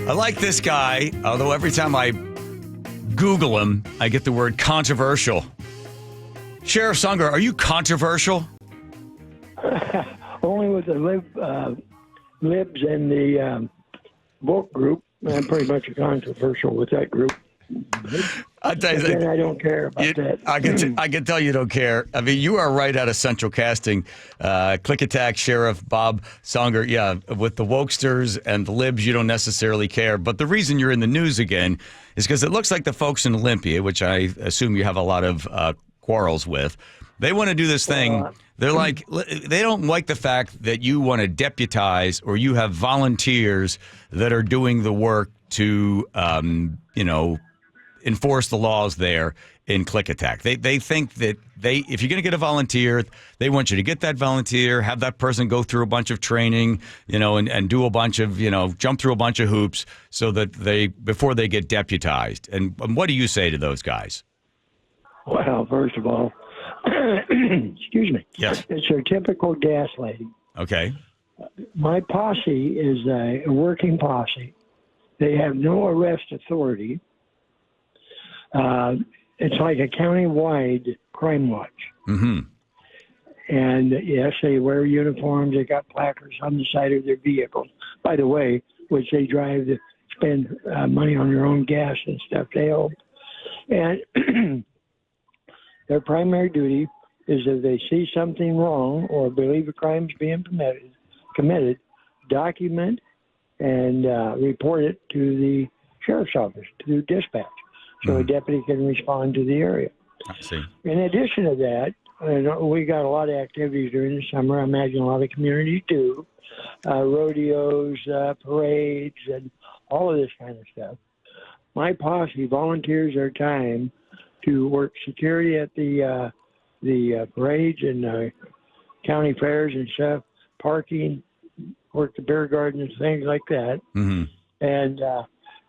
I like this guy, although every time I Google him, I get the word controversial. Sheriff Sunger, are you controversial? Only with the libs and the book group. I'm pretty much controversial with that group. I tell you, I don't care about that. I can tell you don't care. I mean, you are right out of Central Casting. Klickitat Sheriff Bob Songer, yeah, with the wokesters and the libs, you don't necessarily care. But the reason you're in the news again is because it looks like the folks in Olympia, which I assume you have a lot of quarrels with, they want to do this thing. They're like, they don't like the fact that you want to deputize or you have volunteers that are doing the work to, enforce the laws there in Klickitat. They think that if you're going to get a volunteer, they want you to get that volunteer, have that person go through a bunch of training, and do a bunch of, jump through a bunch of hoops so that before they get deputized. And what do you say to those guys? Well, first of all, excuse me. Yes. It's your typical gaslighting. Okay. My posse is a working posse. They have no arrest authority. It's like a county-wide crime watch. Mm-hmm. And yes, they wear uniforms. They got placards on the side of their vehicles, by the way, which they drive to spend money on their own gas and stuff. They hope. And their primary duty is if they see something wrong or believe a crime is being committed, document and report it to the sheriff's office, to dispatch, so a deputy can respond to the area. I see. In addition to that, we got a lot of activities during the summer. I imagine a lot of communities do. Rodeos, parades, and all of this kind of stuff. My posse volunteers their time to work security at the parades and county fairs and stuff, parking, work the beer gardens, things like that. Mm-hmm. And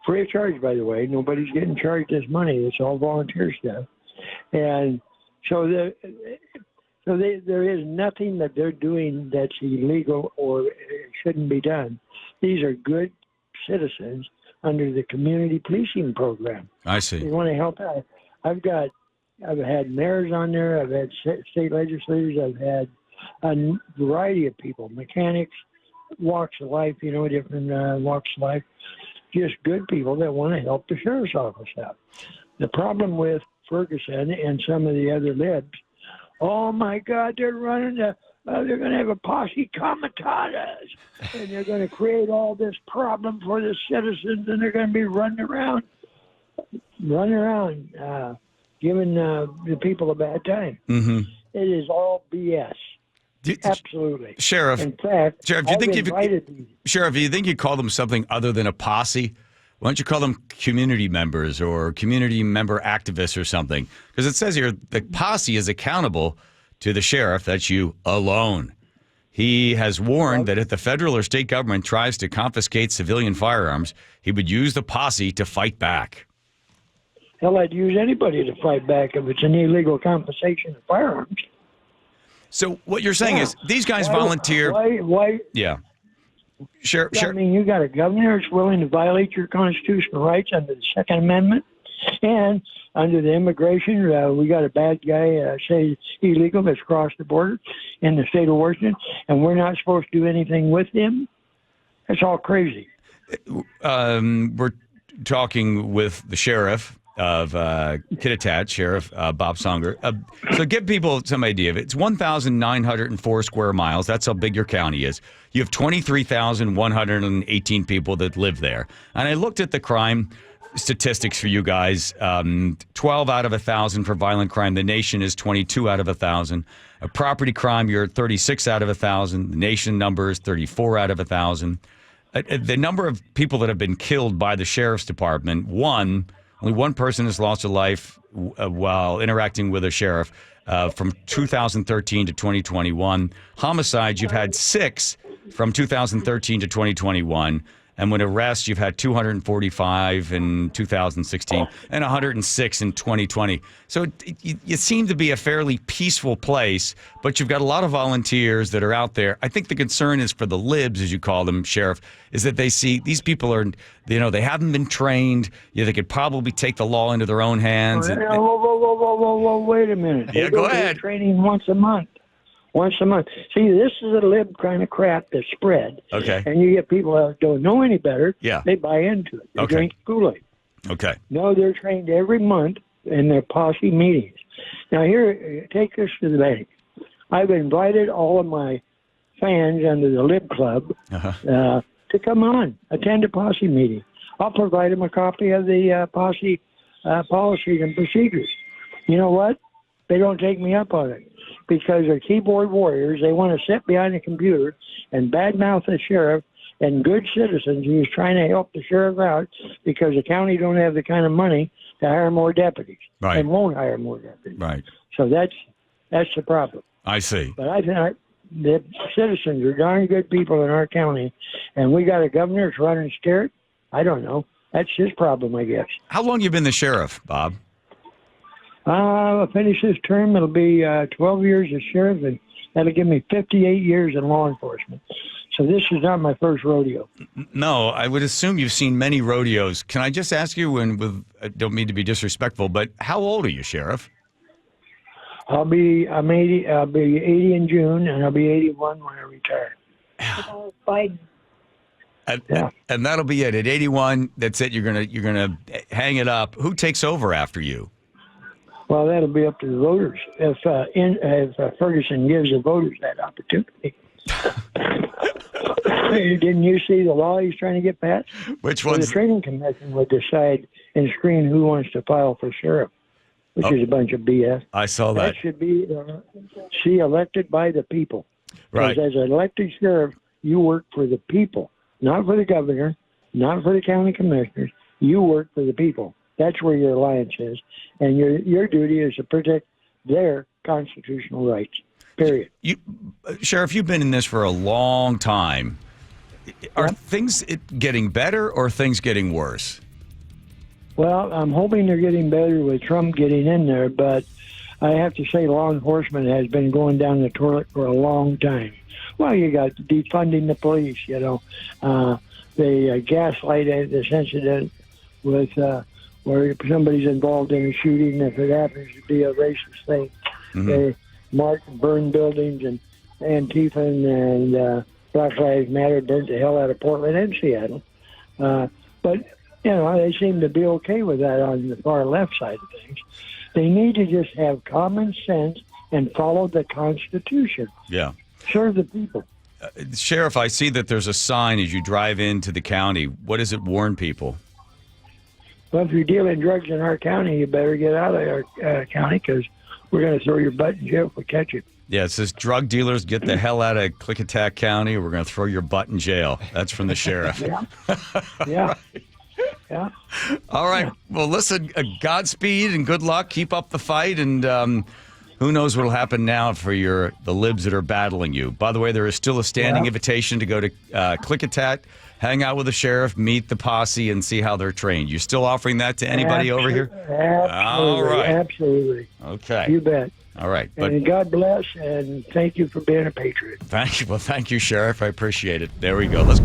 free of charge, by the way. Nobody's getting charged this money. It's all volunteer stuff. And so there is nothing that they're doing that's illegal or shouldn't be done. These are good citizens under the community policing program. I see. They want to help out. I've had mayors on there. I've had state legislators. I've had a variety of people, mechanics, walks of life, different walks of life. Just good people that want to help the sheriff's office out. The problem with Ferguson and some of the other libs, oh my God, they're running they're going to have a posse comitatus, and they're going to create all this problem for the citizens, and they're going to be running around, giving the people a bad time. Mm-hmm. It is all BS. Absolutely. Sheriff, in fact, Sheriff, do you think you call them something other than a posse? Why don't you call them community members or community member activists or something? Because it says here the posse is accountable to the sheriff. That's you alone. He has warned that if the federal or state government tries to confiscate civilian firearms, he would use the posse to fight back. Hell, I'd use anybody to fight back if it's an illegal confiscation of firearms. So what you're saying is these guys volunteer. Why? Yeah. Sure. I mean, you got a governor that's willing to violate your constitutional rights under the Second Amendment, and under the immigration, we got a bad guy say illegal that's crossed the border in the state of Washington, and we're not supposed to do anything with him. That's all crazy. We're talking with the sheriff of Klickitat, Sheriff Bob Songer. So give people some idea of it. It's 1,904 square miles. That's how big your county is. You have 23,118 people that live there. And I looked at the crime statistics for you guys. 12 out of 1,000 for violent crime. The nation is 22 out of 1,000. A property crime, you're 36 out of 1,000. The nation number is 34 out of 1,000. The number of people that have been killed by the sheriff's department, only one person has lost a life while interacting with a sheriff from 2013 to 2021. Homicides, you've had 6 from 2013 to 2021. And when arrests, you've had 245 in 2016 and 106 in 2020. So you seem to be a fairly peaceful place, but you've got a lot of volunteers that are out there. I think the concern is for the libs, as you call them, Sheriff, is that they see these people are, they haven't been trained. They could probably take the law into their own hands. Whoa, wait a minute. Yeah, They go to ahead. Training once a month. See, this is a lib kind of crap that's spread. Okay. And you get people that don't know any better. Yeah. They buy into it. They Okay. drink Kool-Aid. Okay. No, they're trained every month in their posse meetings. Now, here, take this to the bank. I've invited all of my fans under the Lib Club to come on, attend a posse meeting. I'll provide them a copy of the posse policies and procedures. You know what? They don't take me up on it because they're keyboard warriors. They want to sit behind a computer and badmouth the sheriff and good citizens who's trying to help the sheriff out because the county don't have the kind of money to hire more deputies. Right. And won't hire more deputies. Right. So that's the problem. I see. But I think the citizens are darn good people in our county, and we got a governor that's running scared. I don't know. That's his problem, I guess. How long you been the sheriff, Bob? I'll finish this term. It'll be 12 years as sheriff, and that'll give me 58 years in law enforcement. So this is not my first rodeo. No, I would assume you've seen many rodeos. Can I just ask you, and I don't mean to be disrespectful, but how old are you, Sheriff? I'm 80. I'll be 80 in June, and I'll be 81 when I retire. Biden. And that'll be it. At 81, that's it. You're gonna hang it up. Who takes over after you? Well, that'll be up to the voters if Ferguson gives the voters that opportunity. Didn't you see the law he's trying to get passed? Which Well, the one's? training commission would decide and screen who wants to file for sheriff, which is a bunch of BS. I saw that. That should be elected by the people. Right. Because as an elected sheriff, you work for the people, not for the governor, not for the county commissioners. You work for the people. That's where your alliance is, and your duty is to protect their constitutional rights. Period. Sheriff, you've been in this for a long time. Are things getting better or things getting worse? Well, I'm hoping they're getting better with Trump getting in there, but I have to say law enforcement has been going down the toilet for a long time. Well, you got defunding the police, they gaslight the sensitive with where somebody's involved in a shooting, if it happens to be a racist thing. They march and burn buildings, and Antifa and Black Lives Matter burnt the hell out of Portland and Seattle. But, they seem to be okay with that on the far left side of things. They need to just have common sense and follow the Constitution. Yeah. Serve the people. Sheriff, I see that there's a sign as you drive into the county. What does it warn people? Well, if you're dealing drugs in our county, you better get out of our county because we're going to throw your butt in jail if we catch you. Yeah, it says drug dealers get the hell out of Klickitat County or we're going to throw your butt in jail. That's from the sheriff. Yeah. Yeah. All right. Well, listen, Godspeed and good luck. Keep up the fight. And who knows what will happen now for the libs that are battling you. By the way, there is still a standing invitation to go to Klickitat, hang out with the sheriff, meet the posse, and see how they're trained. You still offering that to anybody over here? Absolutely. All right. Absolutely. Okay. You bet. All right. But And God bless, and thank you for being a patriot. thank you. Well, thank you, Sheriff. I appreciate it. There we go. Let's